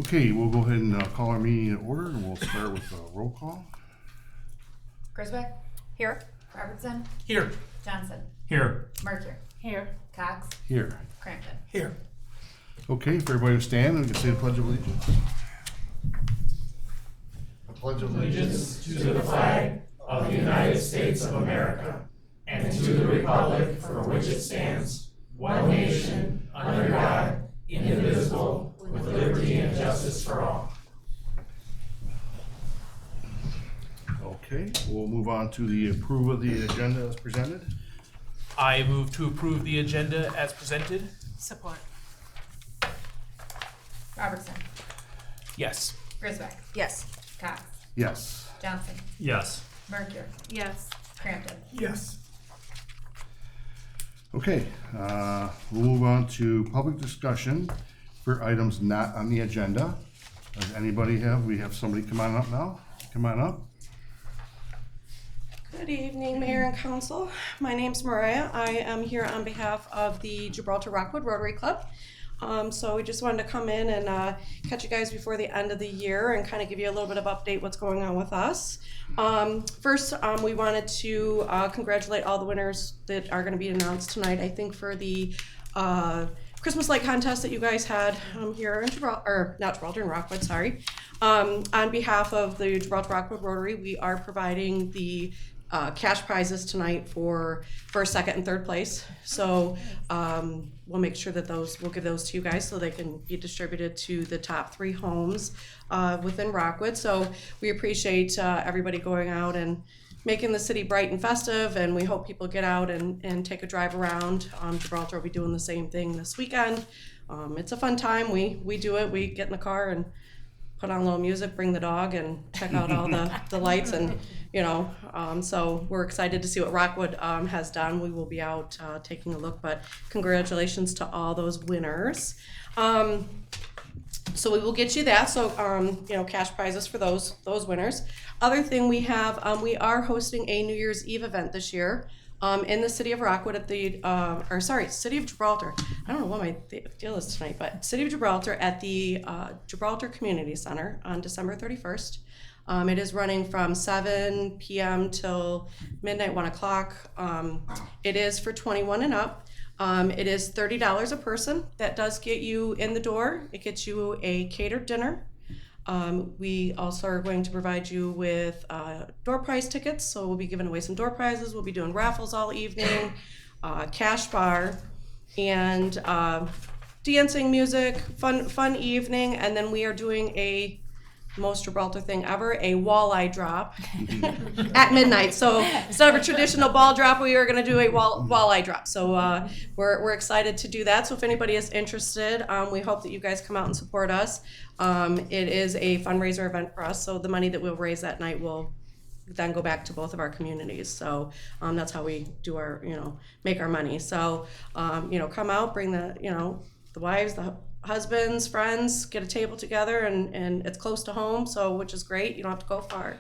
Okay, we'll go ahead and call our meeting in order, and we'll start with a roll call. Grisbeck, Here. Robertson, Here. Johnson, Here. Merkier, Here. Cox, Here. Crampton. Here. Okay, for everybody to stand, and we can say the Pledge of Allegiance. I pledge Allegiance to the flag of the United States of America and to the republic for which it stands, one nation, under God, indivisible, with liberty and justice for all. Okay, we'll move on to the approval of the agenda as presented. I move to approve the agenda as presented. Support. Robertson, Yes. Grisbeck, Yes. Cox, Yes. Johnson, Yes. Merkier, Yes. Crampton. Yes. Okay, we'll move on to public discussion for items not on the agenda. Does anybody we have somebody come on up now? Come on up. Good evening, Mayor and Council. My name's Mariah. I am here on behalf of the Gibraltar Rockwood Rotary Club. So we just wanted to come in and catch you guys before the end of the year and kind of give you a little bit of update what's going on with us. First, we wanted to congratulate all the winners that are going to be announced tonight. I think for the Christmas light contest that you guys had here in in Rockwood, sorry. On behalf of the Gibraltar Rockwood Rotary, we are providing the cash prizes tonight for first, second, and third place. So we'll make sure that we'll give those to you guys so they can be distributed to the top 3 homes within Rockwood. So we appreciate everybody going out and making the city bright and festive, and we hope people get out and take a drive around. Gibraltar will be doing the same thing this weekend. It's a fun time. We do it. We get in the car and put on a little music, bring the dog, and check out all the lights, and so we're excited to see what Rockwood has done. We will be out taking a look, but congratulations to all those winners. So we will get you that. So cash prizes for those winners. Other thing we have, we are hosting a New Year's Eve event this year. In the city of Rockwood at the, city of Gibraltar. I don't know what my deal is tonight, but city of Gibraltar at the Gibraltar Community Center on December 31st. It is running from 7 p.m. till midnight, 1 o'clock. It is for 21 and up. It is $30 a person. That does get you in the door. It gets you a catered dinner. We also are going to provide you with door prize tickets, so we'll be giving away some door prizes. We'll be doing raffles all evening, cash bar, and dancing, music, fun evening, and then we are doing a most Gibraltar thing ever, a walleye drop at midnight. So instead of a traditional ball drop, we are going to do a walleye drop. So we're excited to do that. So if anybody is interested, we hope that you guys come out and support us. It is a fundraiser event for us, so the money that we'll raise that night will then go back to both of our communities. So that's how we do our, make our money. So, come out, bring the wives, the husbands, friends, get a table together, and it's close to home, so which is great. You don't have to go far.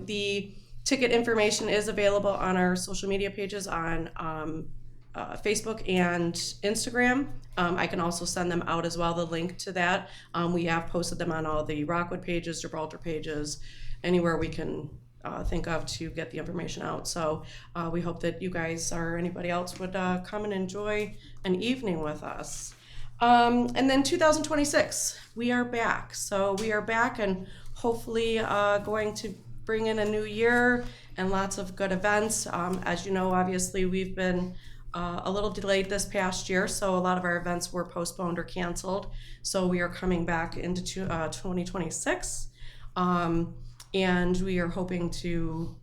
The ticket information is available on our social media pages on Facebook and Instagram. I can also send them out as well, the link to that. We have posted them on all the Rockwood pages, Gibraltar pages, anywhere we can think of to get the information out. So we hope that you guys or anybody else would come and enjoy an evening with us. And then 2026, we are back. So we are back and hopefully going to bring in a new year and lots of good events. As you know, obviously we've been a little delayed this past year, so a lot of our events were postponed or canceled. So we are coming back into 2026, and we are hoping to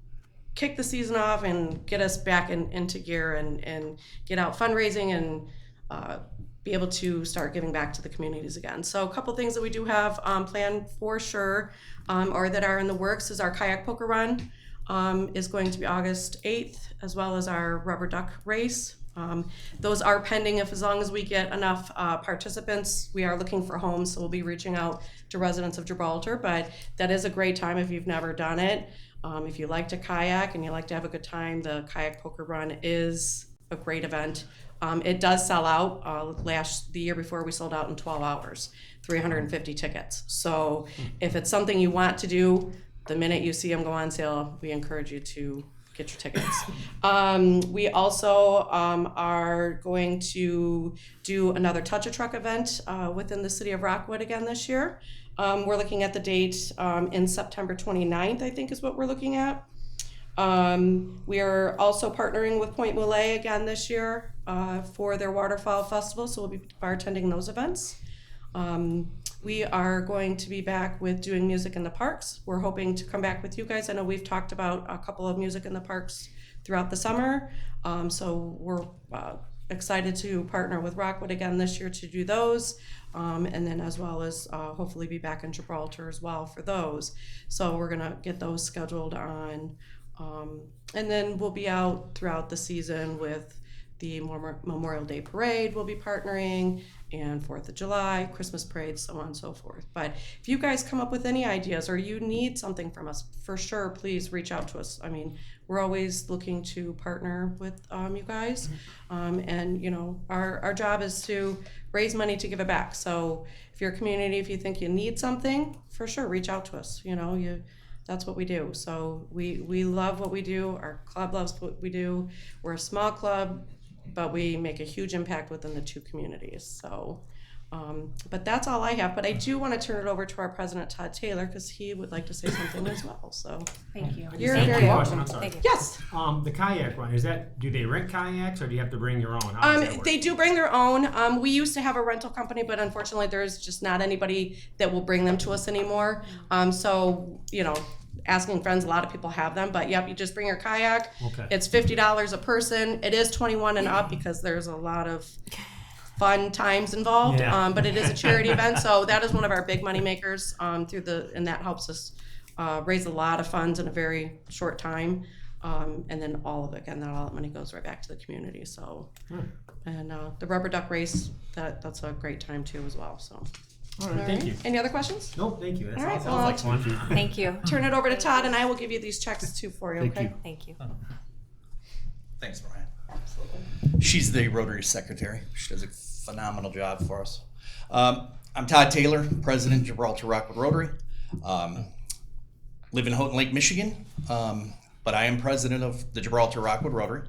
kick the season off and get us back into gear and get out fundraising and be able to start giving back to the communities again. So a couple things that we do have planned for sure, or that are in the works, is our kayak poker run is going to be August 8th, as well as our rubber duck race. Those are pending. As long as we get enough participants, we are looking for homes, so we'll be reaching out to residents of Gibraltar, but that is a great time if you've never done it. If you like to kayak and you like to have a good time, the kayak poker run is a great event. It does sell out. The year before, we sold out in 12 hours, 350 tickets. So if it's something you want to do, the minute you see them go on sale, we encourage you to get your tickets. We also are going to do another Touch a Truck event within the city of Rockwood again this year. We're looking at the date in September 29th, I think is what we're looking at. We are also partnering with Point Moulet again this year for their Waterfowl Festival, so we'll be bartending those events. We are going to be back with doing music in the parks. We're hoping to come back with you guys. I know we've talked about a couple of music in the parks throughout the summer, so we're excited to partner with Rockwood again this year to do those, and then as well as hopefully be back in Gibraltar as well for those. So we're gonna get those scheduled on. And then we'll be out throughout the season with the Memorial Day Parade. We'll be partnering, and 4th of July, Christmas parade, so on and so forth. But if you guys come up with any ideas or you need something from us, for sure, please reach out to us. I mean, we're always looking to partner with you guys. And, you know, our job is to raise money to give it back. So if you're a community, if you think you need something, for sure, reach out to us. You know, that's what we do. So we love what we do. Our club loves what we do. We're a small club, but we make a huge impact within the two communities. So, but that's all I have. But I do want to turn it over to our president, Todd Taylor, because he would like to say something as well. So, Thank you. You're Thank very you. welcome. I'm sorry. Thank you. Yes. The kayak one, do they rent kayaks or do you have to bring your own? How does that work? They do bring their own. We used to have a rental company, but unfortunately, there's just not anybody that will bring them to us anymore. So, you know, asking friends, a lot of people have them, but yep, you just bring your kayak. Okay. It's $50 a person. It is 21 and up because there's a lot of fun times involved. Yeah. But it is a charity event, so that is one of our big money makers and that helps us raise a lot of funds in a very short time. And then all of it, again, all that money goes right back to the community. So, and the rubber duck race, that's a great time too as well. So. All right, thank you. Any other questions? No, thank you. That All right, sounds like fun. Thank you. Turn it over to Todd, and I will give you these checks too for you. Thank Okay. you. Thank you. Thanks, Mariah. She's the Rotary Secretary. She does a phenomenal job for us. I'm Todd Taylor, President, Gibraltar Rockwood Rotary. Live in Houghton Lake, Michigan, but I am President of the Gibraltar Rockwood Rotary.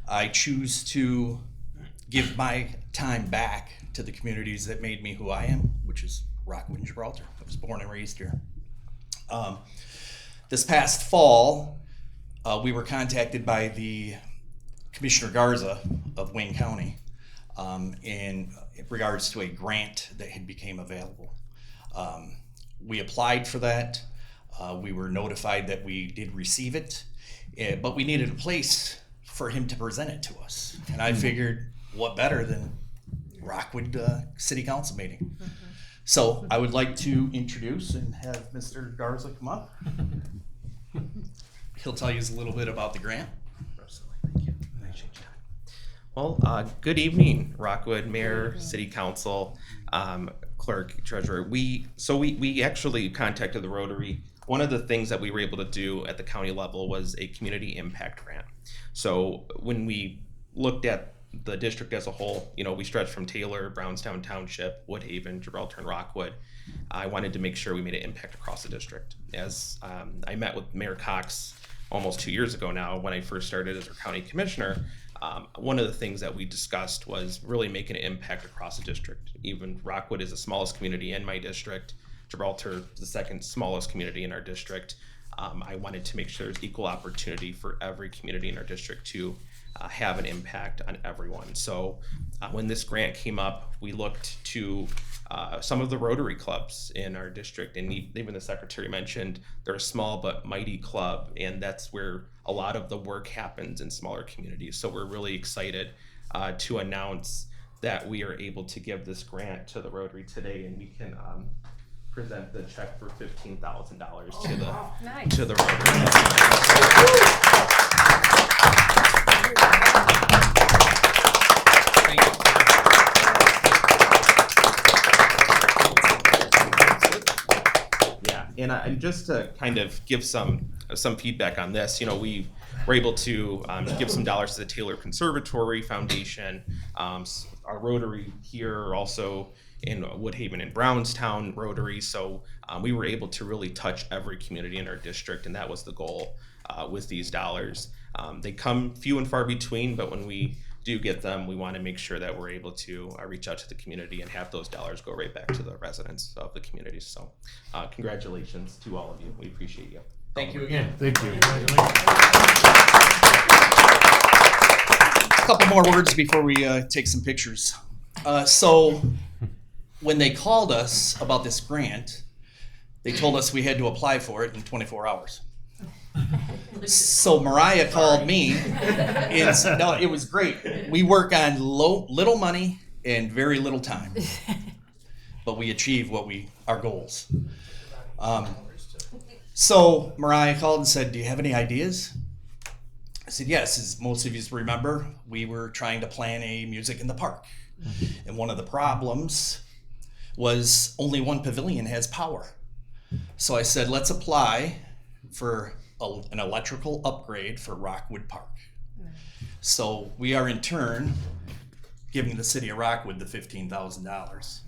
I choose to give my time back to the communities that made me who I am, which is Rockwood and Gibraltar. I was born and raised here. This past fall, we were contacted by the Commissioner Garza of Wayne County in regards to a grant that had became available. We applied for that. We were notified that we did receive it, but we needed a place for him to present it to us. And I figured, what better than Rockwood City Council meeting? So I would like to introduce and have Mr. Garza come up. He'll tell you a little bit about the grant. Well, good evening, Rockwood Mayor, City Council, Clerk, Treasurer. We actually contacted the Rotary. One of the things that we were able to do at the county level was a community impact grant. So when we looked at the district as a whole, you know, we stretched from Taylor, Brownstown Township, Woodhaven, Gibraltar, and Rockwood. I wanted to make sure we made an impact across the district. As I met with Mayor Cox almost 2 years ago now, when I first started as our county commissioner, one of the things that we discussed was really making an impact across the district. Even Rockwood is the smallest community in my district. Gibraltar is the second smallest community in our district. I wanted to make sure there's equal opportunity for every community in our district to have an impact on everyone. So when this grant came up, we looked to some of the Rotary clubs in our district, and even the secretary mentioned they're a small but mighty club, and that's where a lot of the work happens in smaller communities. So we're really excited to announce that we are able to give this grant to the Rotary today, and we can present the check for $15,000 to the Nice. to the Rotary. Yeah, and just to kind of give some some feedback on this. You know, we were able to give some dollars to the Taylor Conservatory Foundation, our Rotary here, also in Woodhaven and Brownstown Rotary. So we were able to really touch every community in our district, and that was the goal with these dollars. They come few and far between, but when we do get them, we want to make sure that we're able to reach out to the community and have those dollars go right back to the residents of the community. So congratulations to all of you. We appreciate you. Thank you again. Thank you. A couple more words before we take some pictures. So when they called us about this grant, they told us we had to apply for it in 24 hours. So Mariah called me and said, no, it was great. We work on little money and very little time, but we achieve our goals. So Mariah called and said, do you have any ideas? I said, yes. As most of you remember, we were trying to plan a music in the park. And one of the problems was only one pavilion has power. So I said, let's apply for an electrical upgrade for Rockwood Park. So we are in turn giving the city of Rockwood the $15,000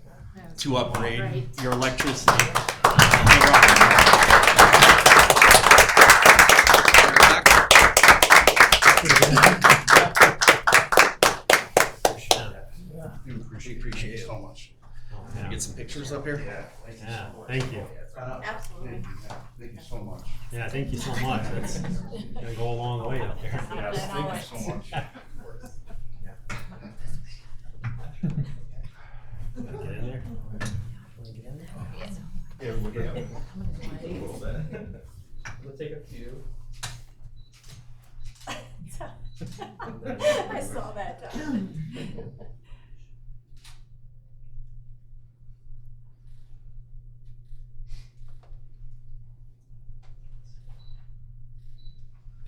to upgrade your electricity. We appreciate it so much. Can we get some pictures up here? Yeah, thank you. Absolutely. Thank you so much. Yeah, thank you so much. That's gonna go a long way up there. Yes, thank you so much. Get in there. Yeah, we'll get it. We'll take a few. I saw that, John.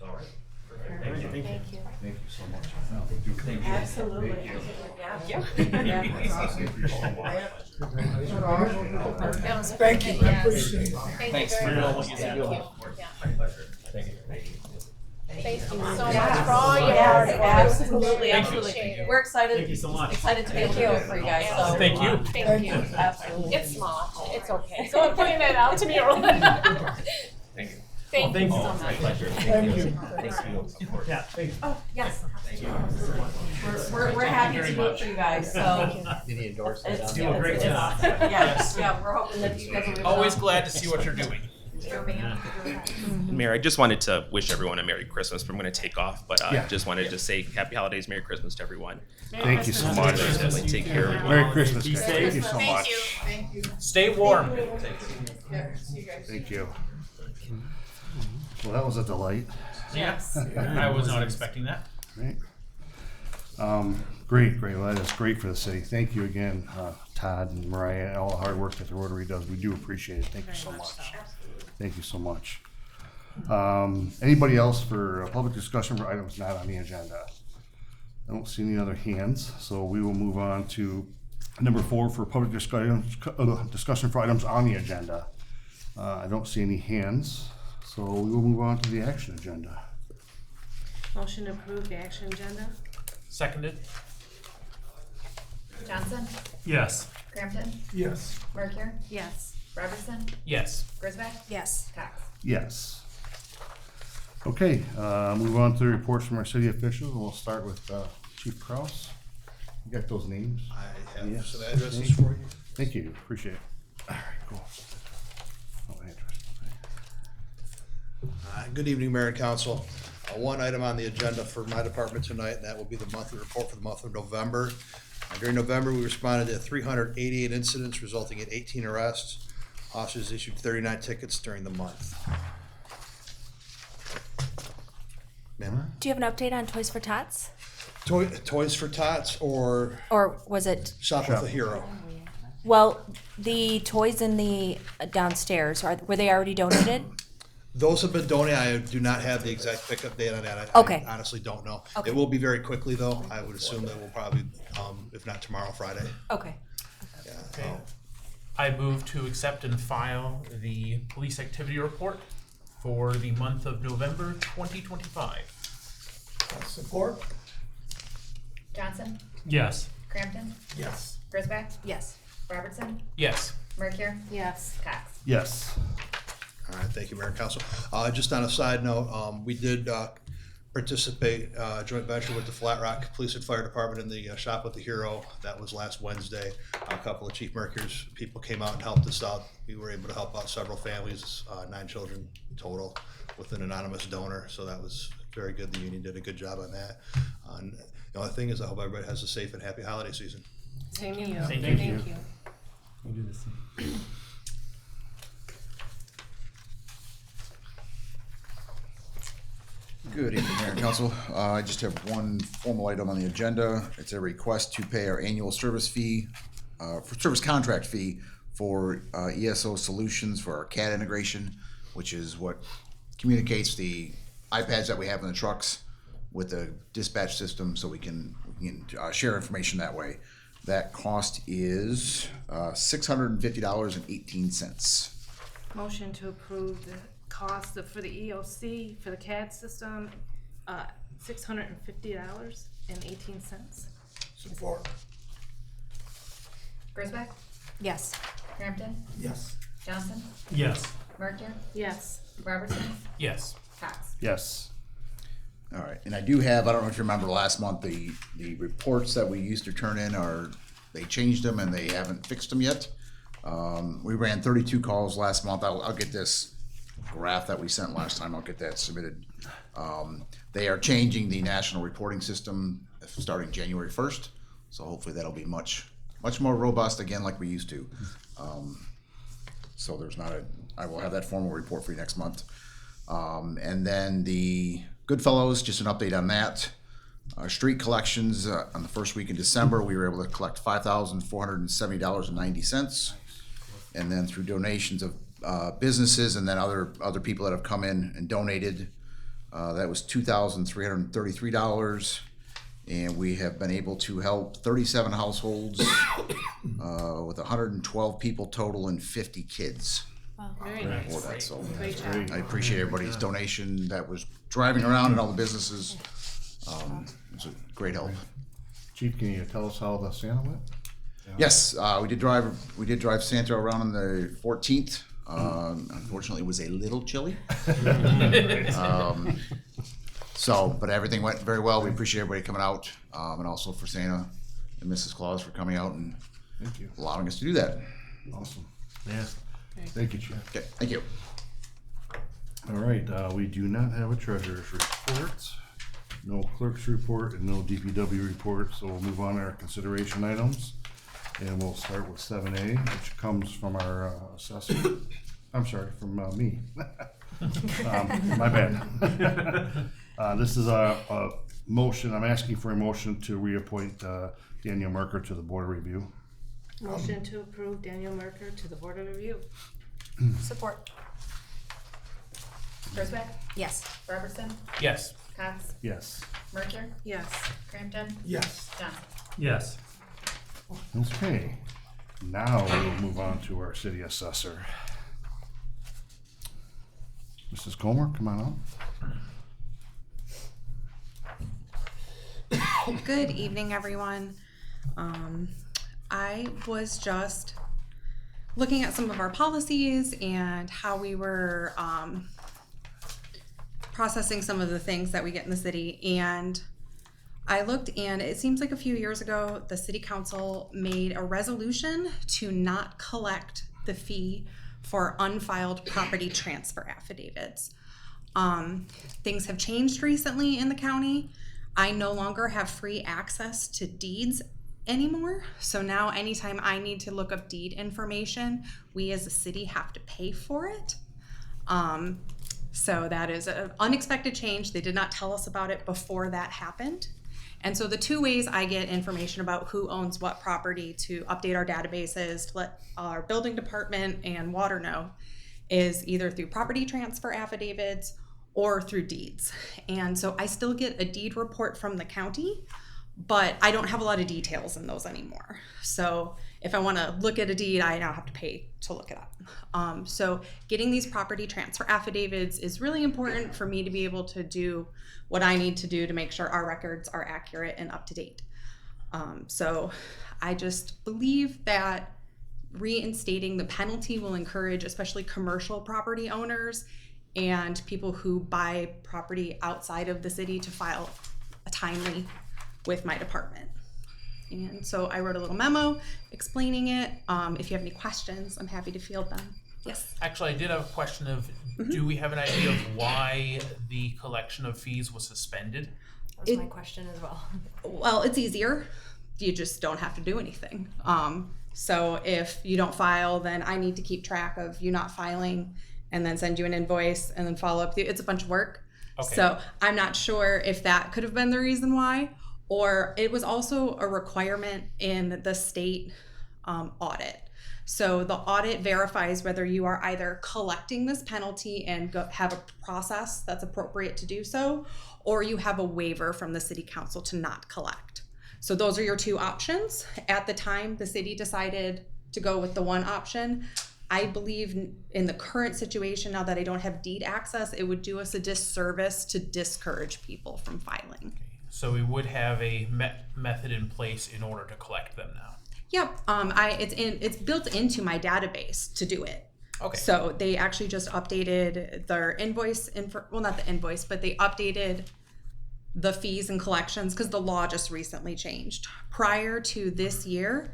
All right. Thank you. Thank you so much. Absolutely. Thank you. Yeah. Thank you so much. That was very good. Yes. Thanks for doing what you do. Thank you so much for all your hard work. Absolutely, Thank you. absolutely. We're excited. Thank you so much. Excited to be able to do it for you guys. So. Thank you. Thank you. Absolutely. It's small. It's okay. So I'm putting that out to be a Thank you. Thank you Thank so you. much. Thank you. Yeah, thank you. Oh, yes. We're happy to do it for you guys. So. It's, Do a great it's, job. Yes, yeah, we're hoping that you guys will. Always glad to see what you're doing. Mayor, I just wanted to wish everyone a Merry Christmas. I'm going to take off, but I Yeah. just wanted to say Happy Holidays, Merry Christmas to everyone. Thank you so much. Definitely take care of everyone. Merry Christmas, Be guys. safe. Thank you so much. Stay warm. Thank you. Well, that was a delight, Yes. I was not expecting that. right? Great. Well, that is great for the city. Thank you again, Todd and Mariah, and all the hard work that the Rotary does. We do appreciate it. Thank you so much. Thank you so much. Anybody else for public discussion for items not on the agenda? I don't see any other hands, so we will move on to number 4 for public discussion for items on the agenda. I don't see any hands, so we will move on to the action agenda. Motion to approve the action agenda? Seconded. Johnson, Yes. Crampton, Yes. Mercure, Yes. Robertson, Yes. Grisbeck, Yes. Cox. Yes. Okay, move on to the reports from our city officials, and we'll start with Chief Kraus. You got those names? I have Yes. some addresses for you. Thank you, appreciate it. All right, cool. Oh, address, okay. Good evening, Mayor and Council. One item on the agenda for my department tonight, and that will be the monthly report for the month of November. During November, we responded to 388 incidents, resulting in 18 arrests. Officers issued 39 tickets during the month. Ma'am? Do you have an update on Toys for Tots? Toys for Tots or Or was it, Shop with a Hero? well, the toys in the downstairs, were they already donated? Those have been donated. I do not have the exact pickup date on that. Okay. I honestly don't know. Okay. It will be very quickly, though. I would assume that will probably, if not tomorrow, Friday. Okay. Yeah. Okay. I move to accept and file the police activity report. for the month of November 2025. Support? Johnson, Yes. Crampton, Yes. Grisbeck, Yes. Robertson, Yes. Mercury, Yes. Cox. Yes. All right, thank you, Mayor and Council. Just on a side note, we did participate, joint venture with the Flat Rock Police and Fire Department in the Shop with the Hero. That was last Wednesday. A couple of Chief Mercury's people came out and helped us out. We were able to help out several families, 9 children total, with an anonymous donor. So that was very good. The union did a good job on that. And the only thing is, I hope everybody has a safe and happy holiday season. Same to you. Thank Thank you. you. You do the same. Good evening, Mayor and Council. I just have one formal item on the agenda. It's a request to pay our annual service fee, for service contract fee for ESO Solutions for our CAD integration, which is what communicates the iPads that we have in the trucks with the dispatch system, so we can share information that way. That cost is $650.18. Motion to approve the cost for the EOC for the CAD system, $650.18. Support? Grisbeck, Yes. Crampton, Yes. Johnson, Yes. Mercury, Yes. Robertson, Yes. Cox. Yes. All right, and I do have, I don't know if you remember last month, the reports that we used to turn in they changed them and they haven't fixed them yet. We ran 32 calls last month. I'll get this graph that we sent last time, I'll get that submitted. They are changing the national reporting system starting January 1st, so hopefully that'll be much more robust again like we used to. So I will have that formal report for you next month. And then the Goodfellows, just an update on that. Street collections, on the first week in December, we were able to collect $5,470.90. And then through donations of businesses and then other people that have come in and donated, that was $2,333. And we have been able to help 37 households with 112 people total and 50 kids. Wow. Very nice. For that. So Great job. I appreciate everybody's donation that was driving around and all the businesses. It's a great help. Chief, can you tell us how the Santa went? Yes, we did drive Santa around on the 14th. Unfortunately, it was a little chilly. But everything went very well. We appreciate everybody coming out, and also for Santa and Mrs. Claus for coming out and Thank you. allowing us to do that. Awesome. Yeah. Thank you, Chief. Okay, thank you. All right, we do not have a treasurer's report, no clerk's report, and no DPW report, so we'll move on to our consideration items. And we'll start with 7A, which comes from our assessor. I'm sorry, from me. My bad. This is a motion, I'm asking for a motion to reappoint Daniel Merker to the Board of Review. Motion to approve Daniel Merker to the Board of Review. Support. Grisbeck, Yes. Robertson, Yes. Cox, Yes. Mercury, Yes. Crampton, Yes. Johnson. Yes. Okay, now we'll move on to our city assessor. Mrs. Comer, come on up. Good evening, everyone. I was just looking at some of our policies and how we were processing some of the things that we get in the city. And I looked, and it seems like a few years ago, the city council made a resolution to not collect the fee for unfiled property transfer affidavits. Things have changed recently in the county. I no longer have free access to deeds anymore. So now anytime I need to look up deed information, we as a city have to pay for it. So that is an unexpected change. They did not tell us about it before that happened. And so the two ways I get information about who owns what property to update our databases, to let our building department and water know, is either through property transfer affidavits or through deeds. And so I still get a deed report from the county, but I don't have a lot of details in those anymore. So if I want to look at a deed, I now have to pay to look it up. So getting these property transfer affidavits is really important for me to be able to do what I need to do to make sure our records are accurate and up to date. So I just believe that reinstating the penalty will encourage especially commercial property owners and people who buy property outside of the city to file timely with my department. And so I wrote a little memo explaining it. If you have any questions, I'm happy to field them. Yes. Actually, I did have a question of, do we have an idea of why the collection of fees was suspended? That was my question as well. Well, it's easier. You just don't have to do anything. So if you don't file, then I need to keep track of you not filing and then send you an invoice and then follow up. It's a bunch of work. Okay. So I'm not sure if that could have been the reason why, or it was also a requirement in the state audit. So the audit verifies whether you are either collecting this penalty and have a process that's appropriate to do so, or you have a waiver from the city council to not collect. So those are your two options. At the time, the city decided to go with the one option. I believe in the current situation, now that I don't have deed access, it would do us a disservice to discourage people from filing. So we would have a method in place in order to collect them now. Yep, it's built into my database to do it. Okay. So they actually just updated their invoice, well, not the invoice, but they updated the fees and collections because the law just recently changed. Prior to this year,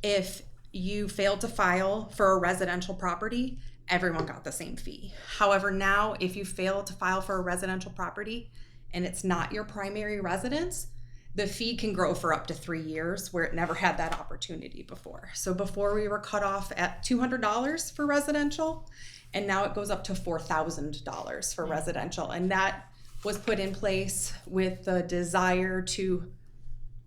if you failed to file for a residential property, everyone got the same fee. However, now if you fail to file for a residential property and it's not your primary residence, the fee can grow for up to 3 years where it never had that opportunity before. So before we were cut off at $200 for residential, and now it goes up to $4,000 for residential. And that was put in place with the desire to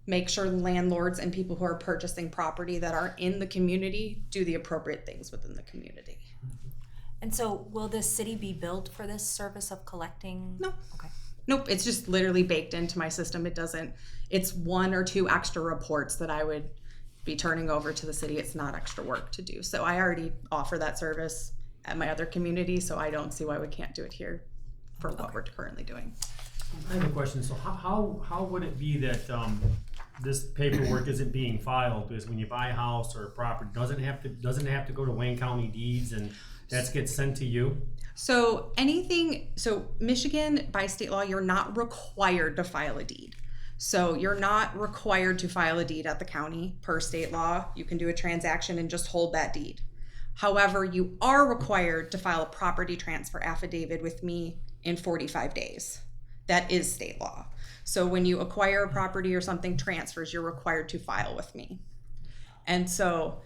make sure landlords and people who are purchasing property that are in the community do the appropriate things within the community. And so will the city be billed for this service of collecting? No. Okay. Nope, it's just literally baked into my system. It's 1 or 2 extra reports that I would be turning over to the city. It's not extra work to do. So I already offer that service at my other community, so I don't see why we can't do it here for what we're currently doing. I have a question. So how would it be that this paperwork isn't being filed? Because when you buy a house or a property, doesn't it have to go to Wayne County Deeds and that gets sent to you? So Michigan, by state law, you're not required to file a deed. So you're not required to file a deed at the county per state law. You can do a transaction and just hold that deed. However, you are required to file a property transfer affidavit with me in 45 days. That is state law. So when you acquire a property or something transfers, you're required to file with me. And so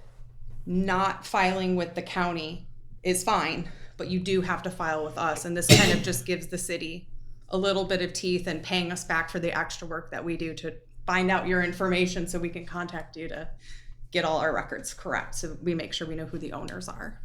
not filing with the county is fine, but you do have to file with us. And this kind of just gives the city a little bit of teeth and paying us back for the extra work that we do to find out your information so we can contact you to get all our records correct. So we make sure we know who the owners are.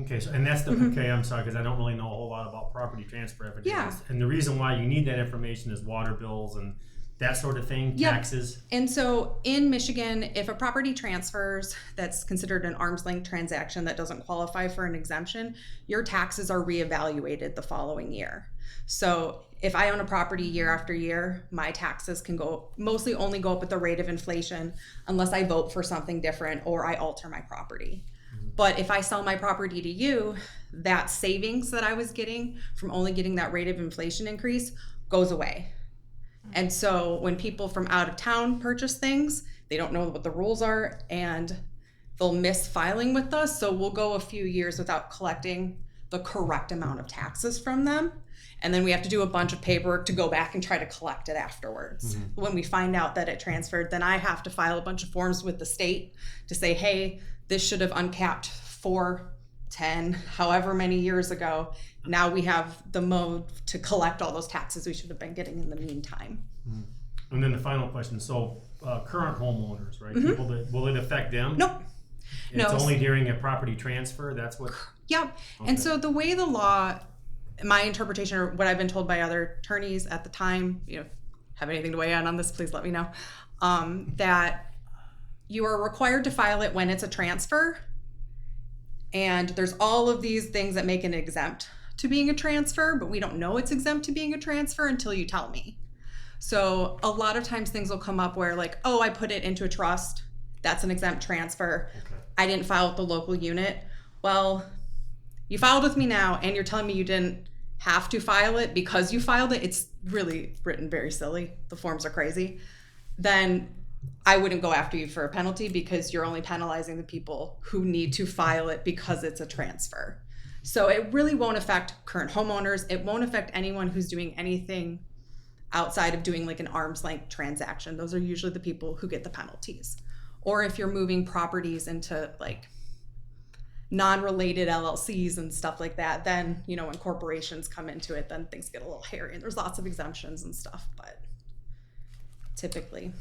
Okay, so and that's the okay. I'm sorry because I don't really know a whole lot about property transfer affidavits. Yeah. And the reason why you need that information is water bills and that sort of thing, Yep. taxes. And so in Michigan, if a property transfers that's considered an arm's length transaction that doesn't qualify for an exemption, your taxes are reevaluated the following year. So if I own a property year after year, my taxes can mostly only go up at the rate of inflation unless I vote for something different or I alter my property. But if I sell my property to you, that savings that I was getting from only getting that rate of inflation increase goes away. And so when people from out of town purchase things, they don't know what the rules are and they'll miss filing with us. So we'll go a few years without collecting the correct amount of taxes from them. And then we have to do a bunch of paperwork to go back and try to collect it afterwards. Mm-hmm. When we find out that it transferred, then I have to file a bunch of forms with the state to say, hey, this should have uncapped 4, 10, however many years ago. Now we have the mode to collect all those taxes we should have been getting in the meantime. Mm-hmm. And then the final question. So current homeowners, right? Mm-hmm. People that, will it affect them? Nope. It's only during a property transfer? That's what? Yep. Okay. And so the way the law, my interpretation or what I've been told by other attorneys at the time, have anything to weigh in on this, please let me know, that you are required to file it when it's a transfer. And there's all of these things that make it exempt to being a transfer, but we don't know it's exempt to being a transfer until you tell me. So a lot of times things will come up where like, oh, I put it into a trust. That's an exempt transfer. Okay. I didn't file with the local unit. Well, you filed with me now and you're telling me you didn't have to file it because you filed it. It's really written very silly. The forms are crazy. Then I wouldn't go after you for a penalty because you're only penalizing the people who need to file it because it's a transfer. So it really won't affect current homeowners. It won't affect anyone who's doing anything outside of doing like an arm's length transaction. Those are usually the people who get the penalties. Or if you're moving properties into like non-related LLCs and stuff like that, then, you know, when corporations come into it, then things get a little hairy and there's lots of exemptions and stuff, but typically.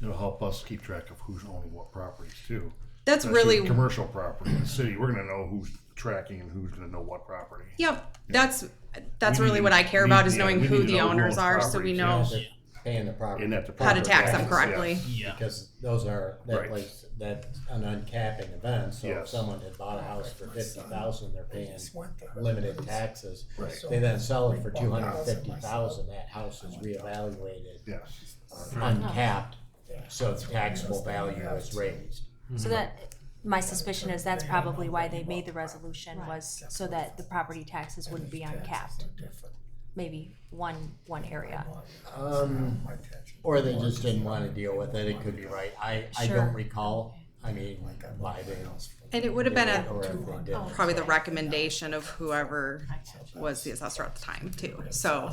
It'll help us keep track of who's owning what properties too. That's Especially really commercial property in the city. We're gonna know who's tracking and who's gonna know what property. Yep, Yeah. that's We really need what to- I care we about need- is yeah, knowing we who need to the know who owners owns are, so properties, we know yes. Paying the property. And that the how to proper tax them taxes, correctly. Yeah. Because those are, that Right. like, that's an uncapping event, so if Yes. someone had bought a house for 50,000, they're paying limited taxes. Right. They then sell it for 250,000, that house is reevaluated, Yes. uncapped, so the taxable value is raised. So that, my suspicion is that's probably why they made the resolution, was so that the property taxes wouldn't be uncapped. Maybe one area. Or they just didn't wanna deal with it, it could be right, I Sure. don't recall, I mean, why they. And it would have been or if they did. probably the recommendation of whoever was the assessor at the time too. So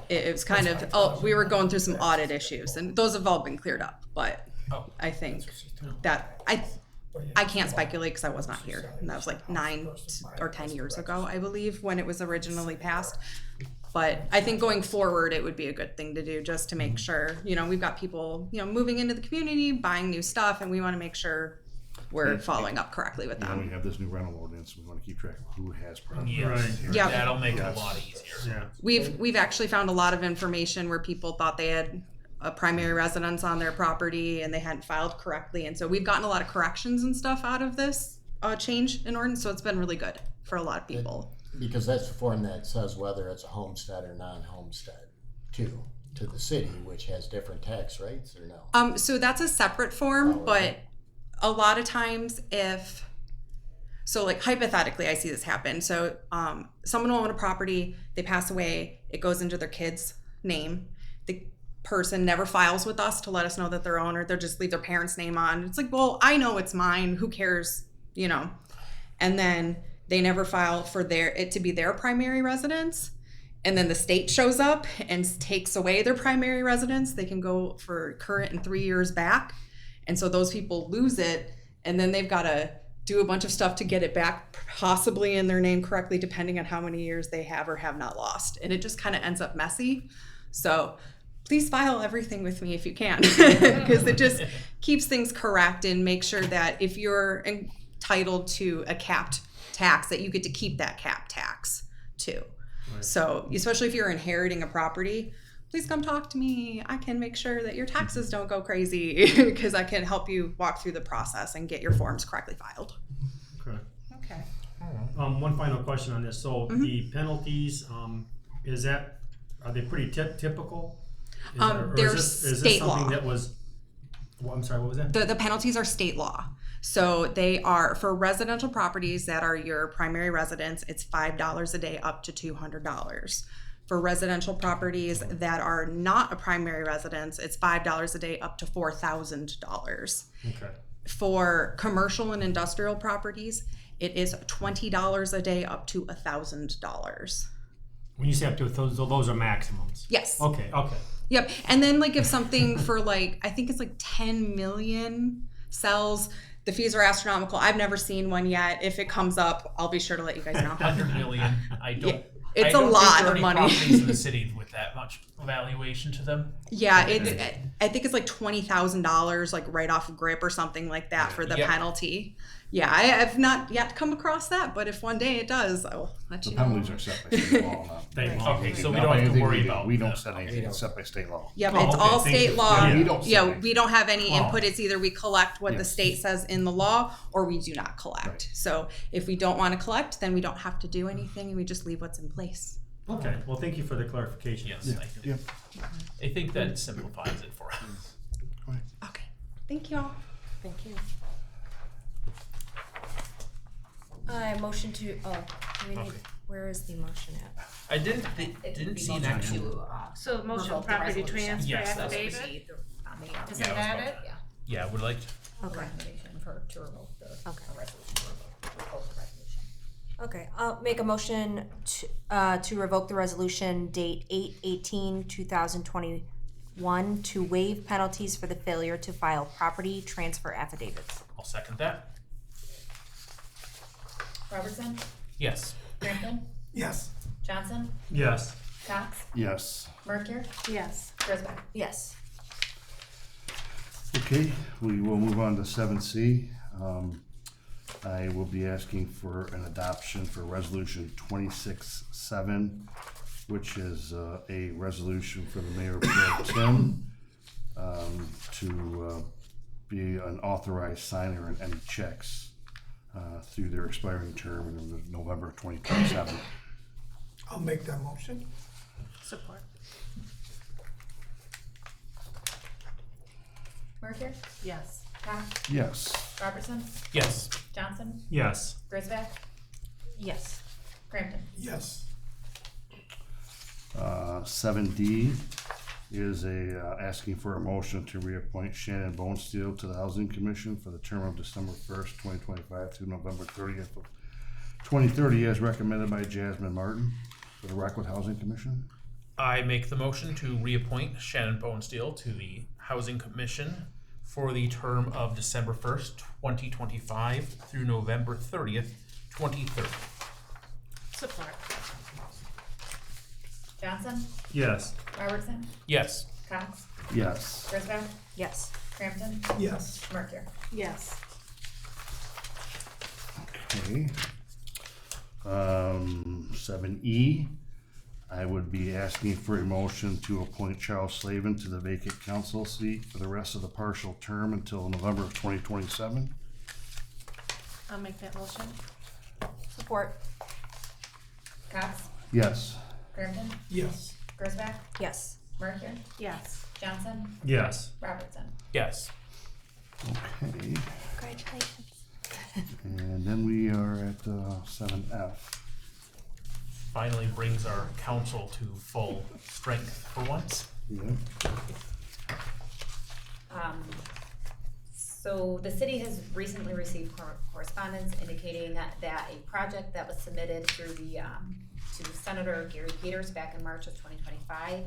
it was kind of, oh, we were going through some audit issues and those have all been cleared up, but I think that, I can't speculate because I was not here. And that was like 9 or 10 years ago, I believe, when it was originally passed. But I think going forward, it would be a good thing to do just to make sure, you know, we've got people, you know, moving into the community, buying new stuff, and we want to make sure we're following up correctly with You know, them. we have this new rental ordinance, we wanna keep track of who has property. Yes. Right. Yeah. That'll make it a Yes. lot easier. Yeah. We've actually found a lot of information where people thought they had a primary residence on their property and they hadn't filed correctly. And so we've gotten a lot of corrections and stuff out of this change in ordinance. So it's been really good for a lot of people. Because that's the form that says whether it's a homestead or non-homestead too, to the city, which has different tax rates or no? So that's a separate form, but a lot of times so like hypothetically, I see this happen. So someone will own a property, they pass away, it goes into their kid's name. The person never files with us to let us know that they're owner. They'll just leave their parents' name on. It's like, well, I know it's mine. Who cares? You know? And then they never file for it to be their primary residence. And then the state shows up and takes away their primary residence. They can go for current and 3 years back. And so those people lose it. And then they've got to do a bunch of stuff to get it back, possibly in their name correctly, depending on how many years they have or have not lost. And it just kind of ends up messy. So please file everything with me if you can, because it just keeps things correct and make sure that if you're entitled to a capped tax, that you get to keep that capped tax too. Right. So especially if you're inheriting a property, please come talk to me. I can make sure that your taxes don't go crazy because I can help you walk through the process and get your forms correctly filed. Okay. Okay. One final question on this. So the penalties, are they pretty typical? They're is this state something law. that was, I'm sorry, what was that? The penalties are state law. So they are for residential properties that are your primary residence, it's $5 a day up to $200. For residential properties that are not a primary residence, it's $5 a day up to $4,000. Okay. For commercial and industrial properties, it is $20 a day up to $1,000. When you say up to those are maximums? Yes. Okay. Yep. And then like if something for like, I think it's like 10 million sells, the fees are astronomical. I've never seen one yet. If it comes up, I'll be sure to let you guys know. 100 million. I don't. Yeah, it's I don't a lot think there are of any money. properties in the city with that much valuation to them. Yeah, I think it's like $20,000 like right off of grip or something like that for the Yep. penalty. Yeah, I have not yet come across that, but if one day it does, I will let The you know. penalties are set by state law, not. State law. Okay, so we not don't by have to anything worry we do. about We don't that. set anything, it's set by state law. Yep, Oh, it's okay, all thank state you. law. Yeah, we don't set Yeah, anything. we don't have any Oh. input. It's either we collect what Yeah. the state says in the law or we do not collect. Right. So if we don't want to collect, then we don't have to do anything and we just leave what's in place. Okay, well, thank you for the clarification. Yes, Yeah, I yeah. I think that simplifies it for us. Okay. Thank you all. Thank you. Motion to, we need, Okay. where is the motion at? I didn't see an actual. So motion Revoke the property resolution. transfer Yes, that's what affidavit? Isn't Yeah, that I was it? about Yeah, would like to. Okay. Recommendation to revoke the Okay. resolution. Revoke the resolution. Okay, I'll make a motion to revoke the resolution date 8/18/2021 to waive penalties for the failure to file property transfer affidavits. I'll second that. Robertson, Yes. Crampton, Yes. Johnson, Yes. Cox, Yes. Merkier, Yes. Griswold. Yes. Okay, we will move on to 7C. I will be asking for an adoption for resolution 26-7, which is a resolution for the mayor pro tem to be an authorized signer in any checks through their expiring term in November 2027. I'll make that motion. Support. Merkier, Yes. Cox, Yes. Robertson, Yes. Johnson, Yes. Griswold, Yes. Crampton. Yes. 7D is asking for a motion to reappoint Shannon Bonesteel to the Housing Commission for the term of December 1st, 2025 through November 30th of 2030 as recommended by Jasmine Martin for the Rockwood Housing Commission. I make the motion to reappoint Shannon Bonesteel to the Housing Commission for the term of December 1st, 2025 through November 30th, 2030. Support. Johnson, Yes. Robertson, Yes. Cox, Yes. Griswold, Yes. Crampton, Yes. Merkier. Yes. Okay. 7E, I would be asking for a motion to appoint Charles Slavin to the vacant council seat for the rest of the partial term until November of 2027. I'll make that motion. Support. Cox, Yes. Crampton, Yes. Griswold, Yes. Merkier, Yes. Johnson, Yes. Robertson. Yes. Okay. Congratulations. And then we are at 7F. Finally brings our council to full strength for once. Yeah. So the city has recently received correspondence indicating that a project that was submitted through the, to Senator Gary Peters back in March of 2025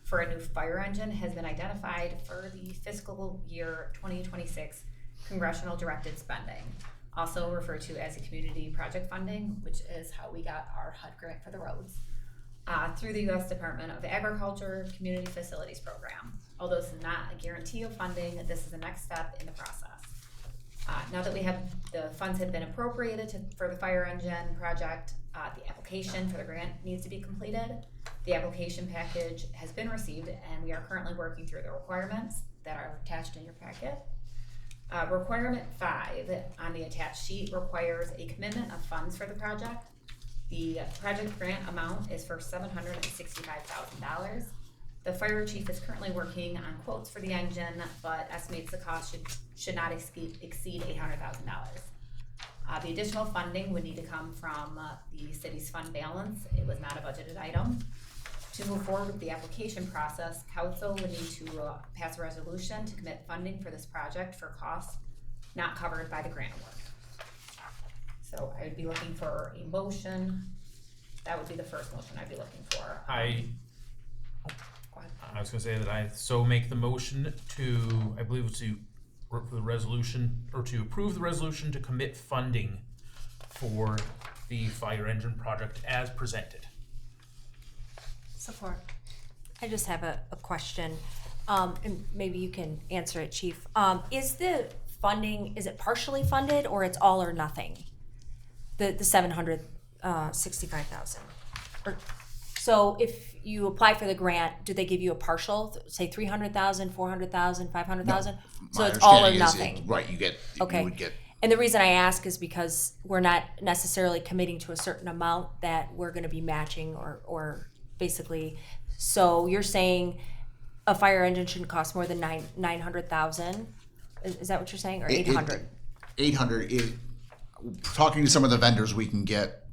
for a new fire engine has been identified for the fiscal year 2026 congressional directed spending, also referred to as a community project funding, which is how we got our HUD grant for the roads. Through the U.S. Department of Agriculture Community Facilities Program. Although this is not a guarantee of funding, this is the next step in the process. Now that the funds have been appropriated for the fire engine project, the application for the grant needs to be completed. The application package has been received and we are currently working through the requirements that are attached in your packet. Requirement 5 on the attached sheet requires a commitment of funds for the project. The project grant amount is for $765,000. The fire chief is currently working on quotes for the engine, but estimates the cost should not exceed $800,000. The additional funding would need to come from the city's fund balance. It was not a budgeted item. To move forward with the application process, council would need to pass a resolution to commit funding for this project for costs not covered by the grant award. So I would be looking for a motion. That would be the first motion I'd be looking for. Go ahead. I was gonna say that I so make the motion to, I believe it's to for the resolution, or to approve the resolution to commit funding for the fire engine project as presented. Support. I just have a question, and maybe you can answer it, Chief. Is the funding, is it partially funded or it's all or nothing? The 765,000. So if you apply for the grant, do they give you a partial, say 300,000, 400,000, 500,000? So My it's all or understanding is nothing. Right, you Okay. would get, And the reason I ask is because we're not necessarily committing to a certain amount that we're gonna be matching or basically, so you're saying a fire engine shouldn't cost more than 900,000? Is that what you're saying, or 800? 800 is, talking to some of the vendors we can get,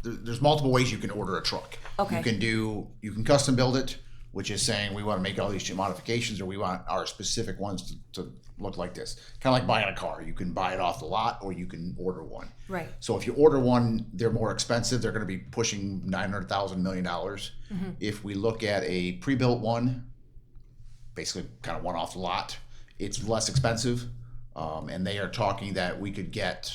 there's multiple ways you can order a truck. Okay. You can custom build it, which is saying we want to make all these modifications, or we want our specific ones to look like this. Kind of like buying a car. You can buy it off the lot, or you can order one. Right. So if you order one, they're more expensive. They're going to be pushing $900,000 million. If we look at a pre-built one, basically kind of one off the lot, it's less expensive. And they are talking that we could get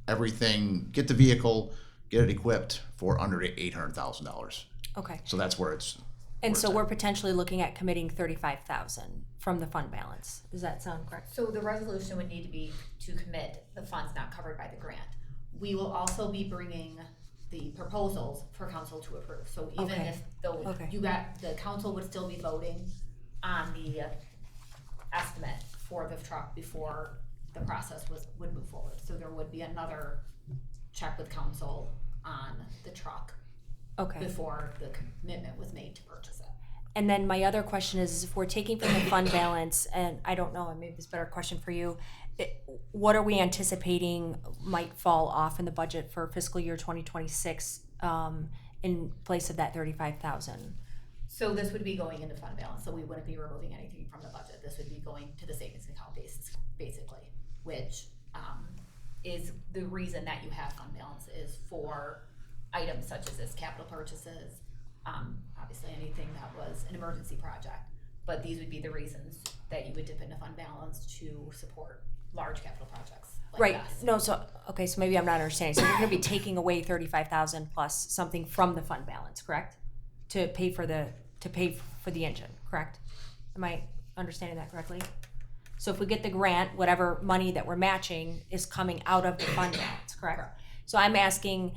everything, get the vehicle, get it equipped for under $800,000. Okay. So that's where it's. And where so it's we're potentially looking at committing 35,000 from the fund balance. Does that sound correct? So the resolution would need to be to commit the funds not covered by the grant. We will also be bringing the proposals for council to approve. So even Okay. if the council would still be voting on the estimate for the truck before the process would move forward. So there would be another check with council on the truck Okay. before the commitment was made to purchase it. And then my other question is, if we're taking from the fund balance, and I don't know, maybe it's a better question for you, what are we anticipating might fall off in the budget for fiscal year 2026 in place of that 35,000? So this would be going into fund balance, so we wouldn't be removing anything from the budget. This would be going to the savings account basically, which is the reason that you have fund balance is for items such as this, capital purchases, obviously anything that was an emergency project. But these would be the reasons that you would dip into fund balance to support large capital projects like Right. this. No, so maybe I'm not understanding. So we're going to be taking away 35,000 plus something from the fund balance, correct? To pay for the engine, correct? Am I understanding that correctly? So if we get the grant, whatever money that we're matching is coming out of the fund balance, correct? So I'm asking,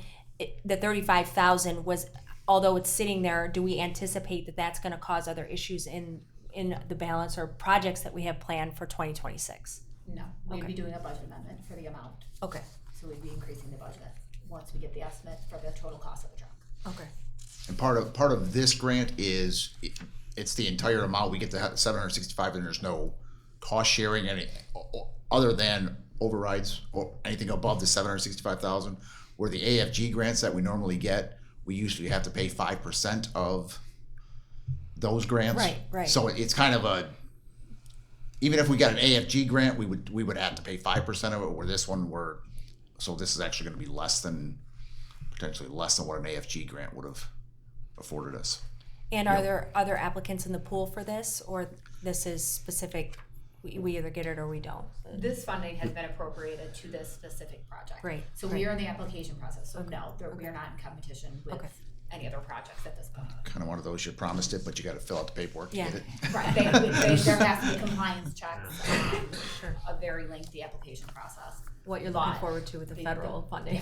the 35,000 was, although it's sitting there, do we anticipate that that's going to cause other issues in the balance or projects that we have planned for 2026? No, we'd Okay. be doing a budget amendment for the amount. Okay. So we'd be increasing the budget once we get the estimate for the total cost of the truck. Okay. And part of this grant is it's the entire amount. We get the 765, and there's no cost sharing any other than overrides or anything above the 765,000. Where the AFG grants that we normally get, we usually have to pay 5% of those grants. Right. So it's kind of even if we got an AFG grant, we would have to pay 5% of it. Where this one, so this is actually going to be potentially less than what an AFG grant would have afforded us. And are there other applicants in the pool for this, or this is specific, we either get it or we don't? This funding has been appropriated to this specific project. Great, So great. we are in the application process, so no, we are Okay. not in competition with Okay. any other projects at this point. Kind of one of those, you promised it, but you got to fill out the paperwork to Yeah. get it. Right, there has to be compliance checks, Sure. a very lengthy application process. What you're But looking forward to with the federal funding.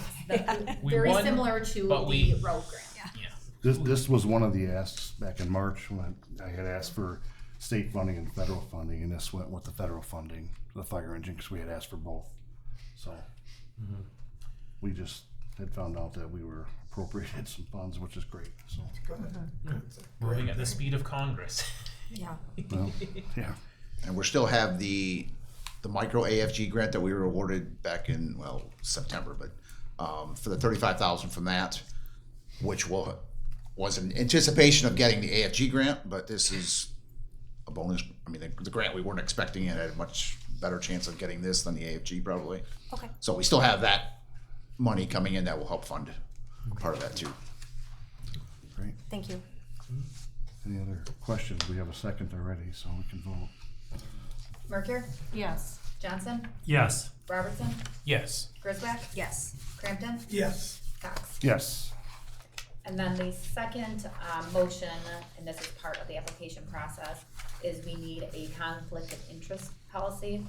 We Very won, similar to but the we- road grant. This was one of the asks back in March when I had asked for state funding and federal funding, and this went with the federal funding for the fire engine, because we had asked for both. So we just had found out that we were appropriated some funds, which is great, so. moving at the speed of Congress. Yeah. Well, yeah. And we still have the micro AFG grant that we were awarded back in, September, but for the 35,000 from that, which was in anticipation of getting the AFG grant, but this is a bonus. I mean, the grant we weren't expecting, and had a much better chance of getting this than the AFG probably. Okay. So we still have that money coming in that will help fund part of that too. Great. Thank you. Any other questions? We have a second already, so we can vote. Mercure, Yes. Johnson, Yes. Robertson, Yes. Griswold, Yes. Crampton, Yes. Cox. Yes. And then the second motion, and this is part of the application process, is we need a conflict of interest policy.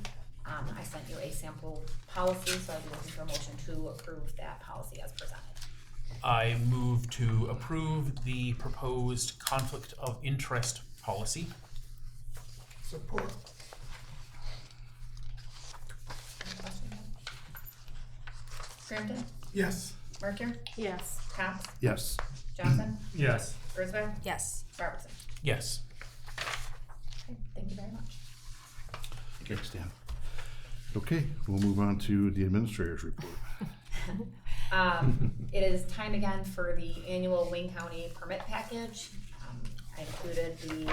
I sent you a sample policy, so I'd be looking for a motion to approve that policy as presented. I move to approve the proposed conflict of interest policy. Support. Any questions? Crampton? Yes. Mercury? Yes. Cox? Yes. Johnson? Yes. Griswold? Yes. Robertson? Yes. Okay, thank you very much. Thanks, Dan. Okay, we'll move on to the administrator's report. It is time again for the annual Wayne County permit package. I included the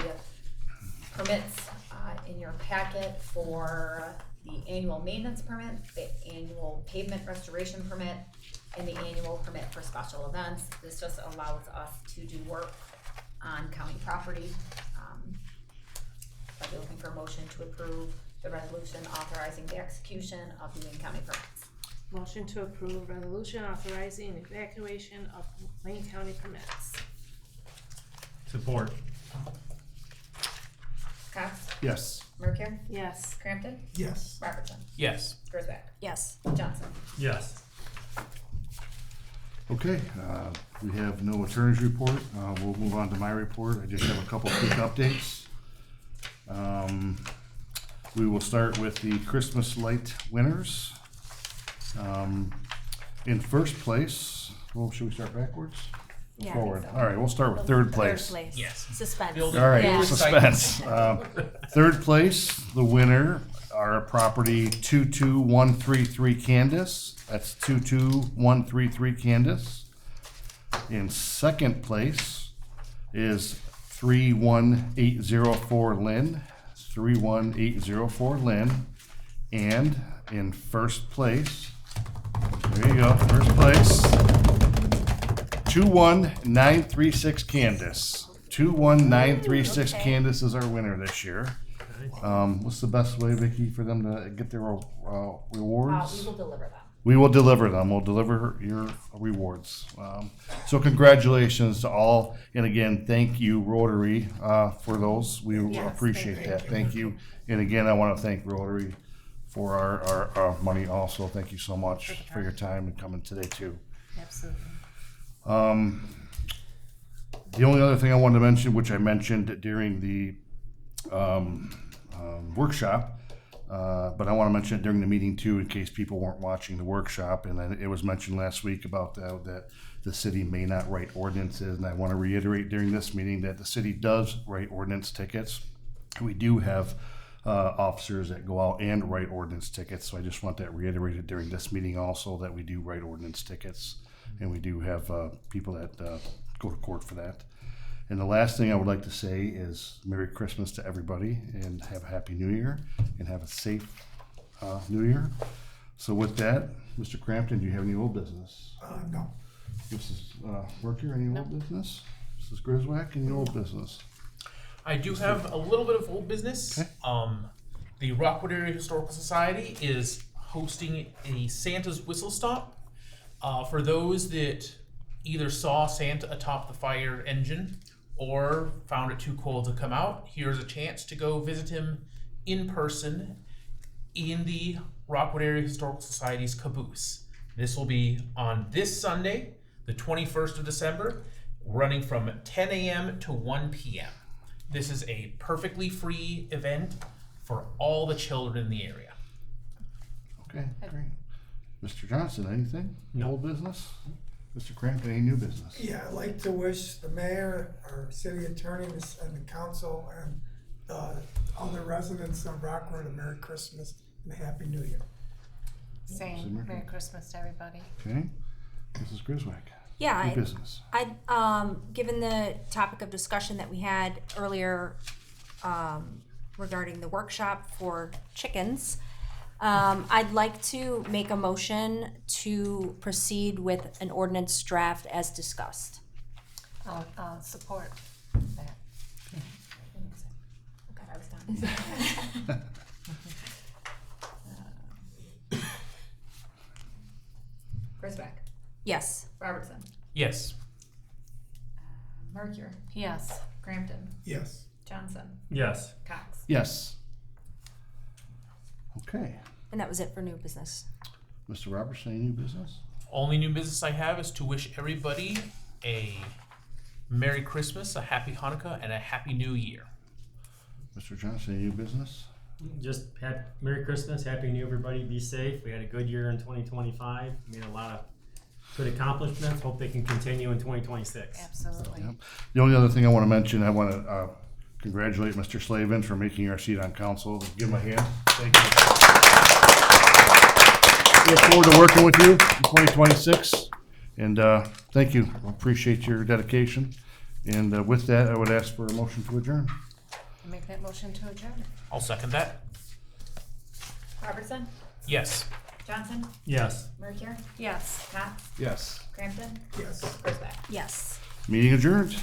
permits in your packet for the annual maintenance permit, the annual pavement restoration permit, and the annual permit for special events. This just allows us to do work on county property. I'll be looking for a motion to approve the resolution authorizing the execution of the Wayne County permits. Motion to approve resolution authorizing evacuation of Wayne County permits. Support. Cox? Yes. Mercury? Yes. Crampton? Yes. Robertson? Yes. Griswold? Yes. Johnson? Yes. Okay, we have no attorney's report. We'll move on to my report. I just have a couple quick updates. We will start with the Christmas light winners. In first place, well, should we start backwards? Yeah, I think Forward. so. All right, we'll start with third place. Yes. Suspense. Build it. All right, Yeah. suspense. Third place, the winner, our property 22133 Candace. That's 22133 Candace. In second place is 31804 Lynn. 31804 Lynn. And in first place, there you go, first place, 21936 Candace. 21936 okay. Candace is our winner this year. What's the best way, Vicky, for them to get their rewards? We will deliver them. We will deliver them. We'll deliver your rewards. So congratulations to all. And again, thank you, Rotary, for those. We Yes, appreciate thank you. that. Thank you. And again, I want to thank Rotary for our money also. Thank you so much for your time and coming today too. Absolutely. The only other thing I wanted to mention, which I mentioned during the workshop, but I want to mention it during the meeting too, in case people weren't watching the workshop. And then it was mentioned last week about that the city may not write ordinances. And I want to reiterate during this meeting that the city does write ordinance tickets. We do have officers that go out and write ordinance tickets. So I just want that reiterated during this meeting also, that we do write ordinance tickets. And we do have people that go to court for that. And the last thing I would like to say is Merry Christmas to everybody, and have a Happy New Year, and have a safe New Year. So with that, Mr. Crampton, do you have any old business? No. Mrs. Worker, any old business? Mrs. Griswack, any old business? I do have a little bit of old business. Okay. The Rockwood Area Historical Society is hosting a Santa's Whistle Stop. For those that either saw Santa atop the fire engine or found it too cold to come out, here's a chance to go visit him in person in the Rockwood Area Historical Society's caboose. This will be on this Sunday, the 21st of December, running from 10 a.m. to 1 p.m. This is a perfectly free event for all the children in the area. Okay, great. Mr. Johnson, anything? No. Old business? Mr. Crampton, any new business? Yeah, I'd like to wish the mayor, our city attorney, and the council, and all the residents of Rockwood a Merry Christmas and a Happy New Year. Same. Merry Christmas to everybody. Okay. Mrs. Griswack? Yeah, New business. Given the topic of discussion that we had earlier regarding the workshop for chickens, I'd like to make a motion to proceed with an ordinance draft as discussed. I'll support that. Okay, I was done. Griswold? Yes. Robertson? Yes. Mercury? Yes. Crampton? Yes. Johnson? Yes. Cox? Yes. Okay. And that was it for new business. Mr. Robertson, any new business? Only new business I have is to wish everybody a Merry Christmas, a Happy Hanukkah, and a Happy New Year. Mr. Johnson, any new business? Just Merry Christmas, Happy New Year, everybody. Be safe. We had a good year in 2025. Made a lot of good accomplishments. Hope they can continue in 2026. Absolutely. Yep. The only other thing I want to mention, I want to congratulate Mr. Slavin for making our seat on council. Give him a hand. Thank you. Look forward to working with you in 2026. And thank you. Appreciate your dedication. And with that, I would ask for a motion to adjourn. Make that motion to adjourn. I'll second that. Robertson, Yes. Johnson, Yes. Mercure, Yes. Cox, Yes. Crampton, Yes. Kurzbeck. Yes. Meeting adjourned.